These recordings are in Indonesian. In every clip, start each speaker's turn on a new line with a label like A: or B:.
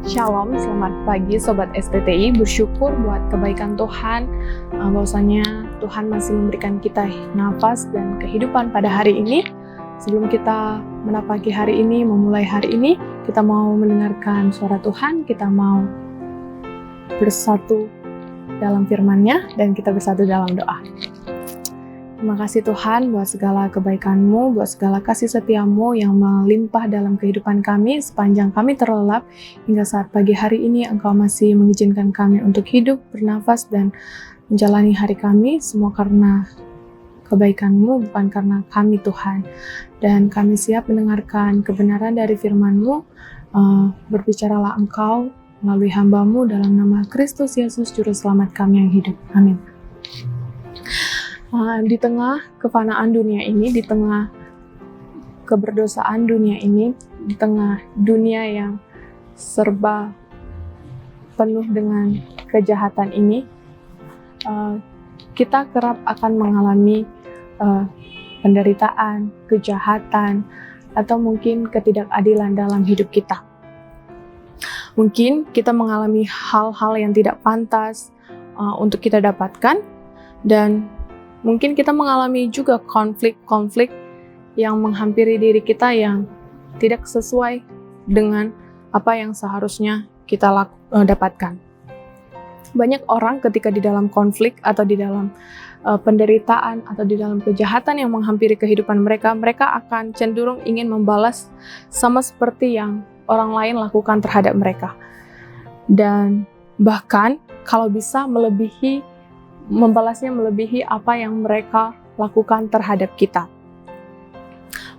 A: Shalom, selamat pagi Sobat STTI. Bersyukur buat kebaikan Tuhan, bahwasanya Tuhan masih memberikan kita nafas dan kehidupan pada hari ini. Sebelum kita menapaki hari ini, memulai hari ini, kita mau mendengarkan suara Tuhan, kita mau bersatu dalam firman-Nya, dan kita bersatu dalam doa. Terima kasih Tuhan buat segala kebaikan-Mu, buat segala kasih setia-Mu yang melimpah dalam kehidupan kami sepanjang kami terlelap hingga saat pagi hari ini Engkau masih mengizinkan kami untuk hidup, bernafas, dan menjalani hari kami, semua karena kebaikan-Mu, bukan karena kami Tuhan. Dan kami siap mendengarkan kebenaran dari firman-Mu, berbicaralah Engkau melalui hamba-Mu dalam nama Kristus Yesus Juru Selamat kami yang hidup. Amin. Di tengah kefanaan dunia ini, di tengah keberdosaan dunia ini, di tengah dunia yang serba penuh dengan kejahatan ini, kita kerap akan mengalami penderitaan, kejahatan, atau mungkin ketidakadilan dalam hidup kita. Mungkin kita mengalami hal-hal yang tidak pantas untuk kita dapatkan, dan mungkin kita mengalami juga konflik-konflik yang menghampiri diri kita yang tidak sesuai dengan apa yang seharusnya kita dapatkan. Banyak orang ketika di dalam konflik atau di dalam penderitaan atau di dalam kejahatan yang menghampiri kehidupan mereka, mereka akan cenderung ingin membalas sama seperti yang orang lain lakukan terhadap mereka. Dan bahkan kalau bisa membalasnya melebihi apa yang mereka lakukan terhadap kita.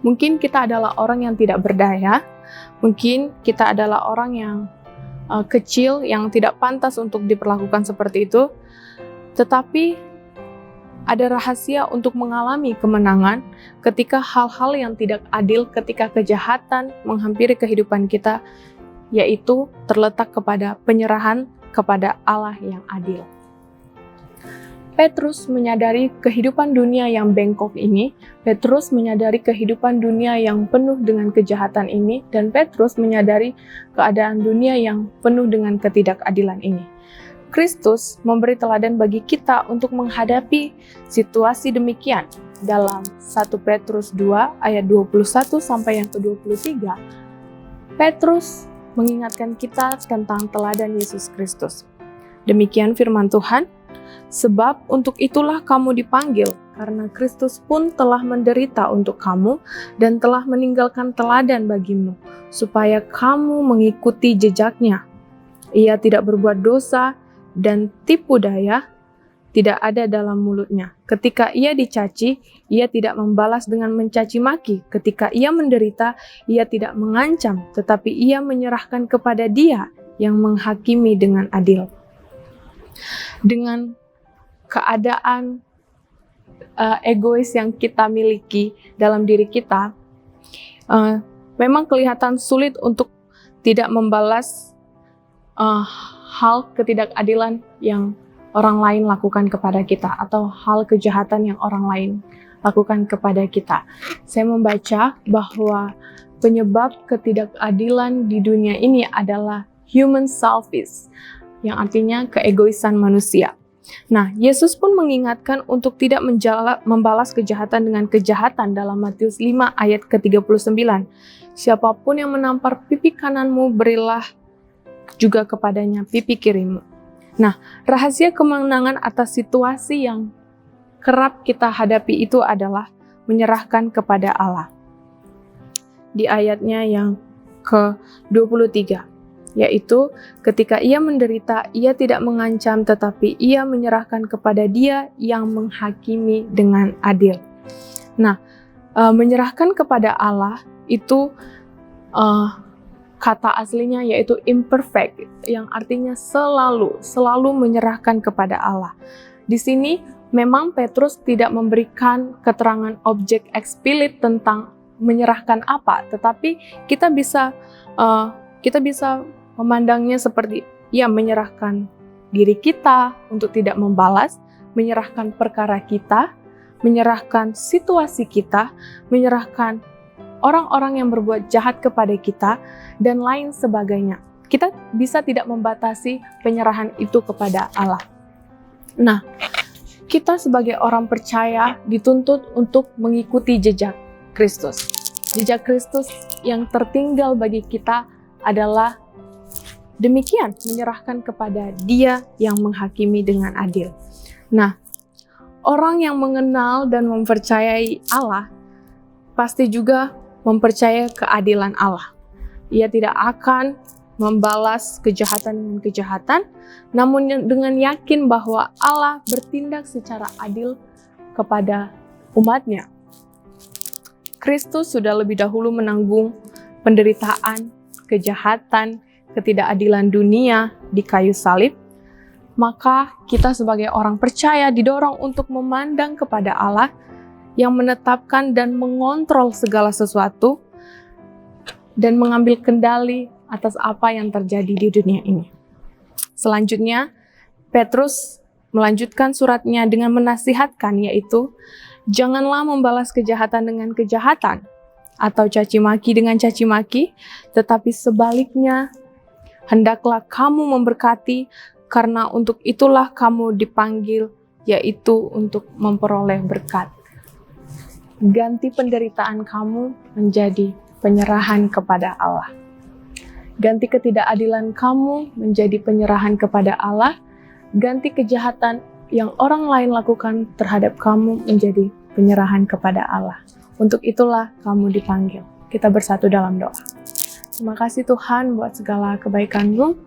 A: Mungkin kita adalah orang yang tidak berdaya, mungkin kita adalah orang yang kecil, yang tidak pantas untuk diperlakukan seperti itu, tetapi ada rahasia untuk mengalami kemenangan ketika hal-hal yang tidak adil, ketika kejahatan menghampiri kehidupan kita, yaitu terletak kepada penyerahan kepada Allah yang adil. Petrus menyadari kehidupan dunia yang bengkok ini, Petrus menyadari kehidupan dunia yang penuh dengan kejahatan ini, dan Petrus menyadari keadaan dunia yang penuh dengan ketidakadilan ini. Kristus memberi teladan bagi kita untuk menghadapi situasi demikian. Dalam 1 Petrus 2 ayat 21 sampai yang ke-23, Petrus mengingatkan kita tentang teladan Yesus Kristus. Demikian firman Tuhan, sebab untuk itulah kamu dipanggil, karena Kristus pun telah menderita untuk kamu dan telah meninggalkan teladan bagimu, supaya kamu mengikuti jejaknya. Ia tidak berbuat dosa dan tipu daya tidak ada dalam mulutnya. Ketika ia dicaci, ia tidak membalas dengan mencaci maki. Ketika ia menderita, ia tidak mengancam, tetapi ia menyerahkan kepada Dia yang menghakimi dengan adil. Dengan keadaan egois yang kita miliki dalam diri kita, memang kelihatan sulit untuk tidak membalas hal ketidakadilan yang orang lain lakukan kepada kita, atau hal kejahatan yang orang lain lakukan kepada kita. Saya membaca bahwa penyebab ketidakadilan di dunia ini adalah human selfish, yang artinya keegoisan manusia. Nah, Yesus pun mengingatkan untuk tidak membalas kejahatan dengan kejahatan dalam Matius 5 ayat ke-39. Siapapun yang menampar pipi kananmu, berilah juga kepadanya pipi kirimu. Nah, rahasia kemenangan atas situasi yang kerap kita hadapi itu adalah menyerahkan kepada Allah. Di ayatnya yang ke-23, yaitu ketika ia menderita, ia tidak mengancam, tetapi ia menyerahkan kepada Dia yang menghakimi dengan adil. Nah, menyerahkan kepada Allah itu kata aslinya yaitu imperfect, yang artinya selalu menyerahkan kepada Allah. Di sini memang Petrus tidak memberikan keterangan objek eksplisit tentang menyerahkan apa, tetapi kita bisa memandangnya seperti menyerahkan diri kita untuk tidak membalas, menyerahkan perkara kita, menyerahkan situasi kita, menyerahkan orang-orang yang berbuat jahat kepada kita, dan lain sebagainya. kita bisa tidak membatasi penyerahan itu kepada Allah. Nah, kita sebagai orang percaya dituntut untuk mengikuti jejak Kristus. Jejak Kristus yang tertinggal bagi kita adalah demikian, menyerahkan kepada Dia yang menghakimi dengan adil. Nah, orang yang mengenal dan mempercayai Allah pasti juga mempercayai keadilan Allah. Ia tidak akan membalas kejahatan dengan kejahatan, namun dengan yakin bahwa Allah bertindak secara adil kepada umatnya. Kristus sudah lebih dahulu menanggung penderitaan, kejahatan, ketidakadilan dunia di kayu salib, maka kita sebagai orang percaya didorong untuk memandang kepada Allah yang menetapkan dan mengontrol segala sesuatu dan mengambil kendali atas apa yang terjadi di dunia ini. Selanjutnya, Petrus melanjutkan suratnya dengan menasihatkan, yaitu, janganlah membalas kejahatan dengan kejahatan, atau caci maki dengan caci maki, tetapi sebaliknya, hendaklah kamu memberkati, karena untuk itulah kamu dipanggil, yaitu untuk memperoleh berkat. Ganti penderitaan kamu menjadi penyerahan kepada Allah. Ganti ketidakadilan kamu menjadi penyerahan kepada Allah. Ganti kejahatan yang orang lain lakukan terhadap kamu menjadi penyerahan kepada Allah. Untuk itulah kamu dipanggil. Kita bersatu dalam doa. Terima kasih Tuhan buat segala kebaikan-Mu.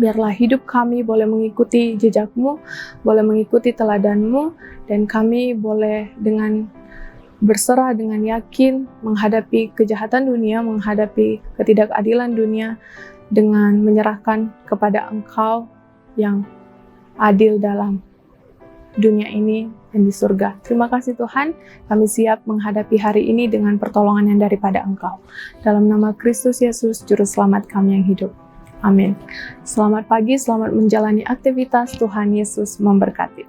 A: Biarlah hidup kami boleh mengikuti jejak-Mu, boleh mengikuti teladan-Mu, dan kami boleh dengan berserah dengan yakin menghadapi kejahatan dunia, menghadapi ketidakadilan dunia dengan menyerahkan kepada Engkau yang adil dalam dunia ini dan di surga. Terima kasih Tuhan, kami siap menghadapi hari ini dengan pertolongan yang daripada Engkau. Dalam nama Kristus Yesus, Juru Selamat kami yang hidup. Amin. Selamat pagi, selamat menjalani aktivitas. Tuhan Yesus memberkati.